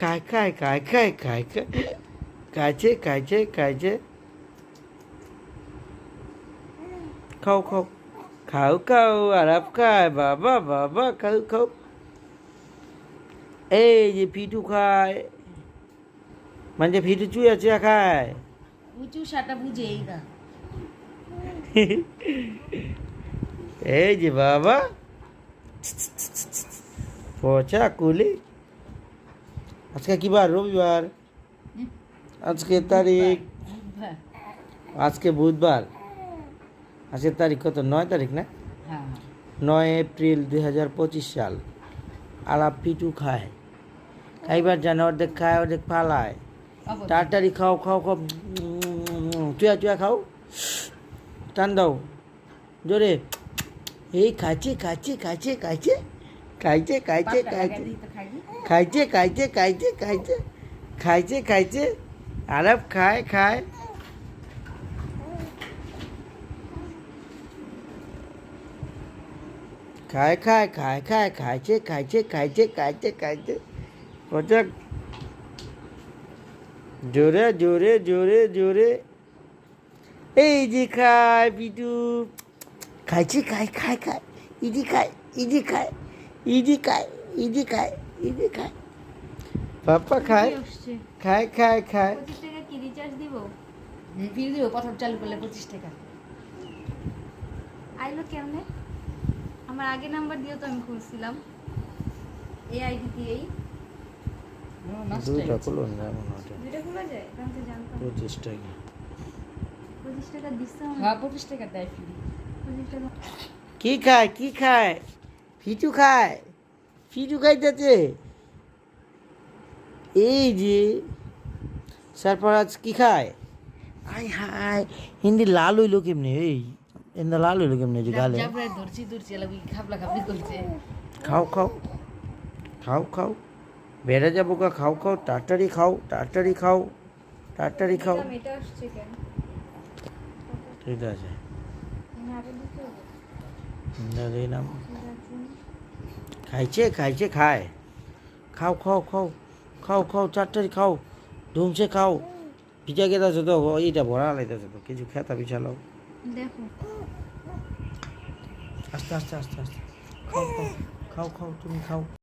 খায় খাইছে খাও আরাপ খায় বাবা খাও এই যে ফিটু খায় মানে ফিটু চুয়া খায় উঁচু সাটা বুঝেই না। এই যে বাবা পচা কুলি আজকে কি বার রবিবার আজকে তারিখ আজকে বুধবার আজকের তারিখ কত 9 তারিখ না হ্যাঁ 9 এপ্রিল 2025 সাল আলাপ পিটু খায় খাইবার জানে অর্ধেক খায় অর্ধেক পালায় তাড়াতাড়ি খাও চুয়া খাও টান দাও জোরে এই খাইছে আরব খায় খাইছে কচক জোরে এই যে খায় পিটু খাইছে খায় ইজি খায় পাপা খায় 25 টাকা কি রিচার্জ দিব? ফিরে দিব প্রথম চালু করলে 25 টাকা। আইলো কেমনে? আমার আগে নাম্বার দিও তো, আমি খুলছিলাম এই আইডি দিয়েই। দুইটা খুলুন না এমন ওটা দুইটা খোলা যায়? আমি তো জানতাম 25 টাকা 25 টাকা দিচ্ছে হ্যাঁ 25 টাকা দেয় ফ্রি। 25 টাকা কি খায় ফিটু খাইতেছে এই যে সরফরাজ কি খায় আয় হায় হিন্দি লাল হইলো কেমনে এই হিন্দি লাল হইলো কেমনে যে গালে জাবরে ধরছি লাগি খাবলা খাবলি করছে। খাও বেড়ে যাবো খাও তাড়াতাড়ি খাও এটা আসছে কেন? ঠিক আছে না আগে দিতে হবে। নাম খাইছে খায় খাও তাড়াতাড়ি খাও ধুমসে খাও পিজা খেতেছে তো এইটা ভরা লাইতেছে তো কিছু খেতা পিছালো দেখো আস্তে খাও তুমি খাও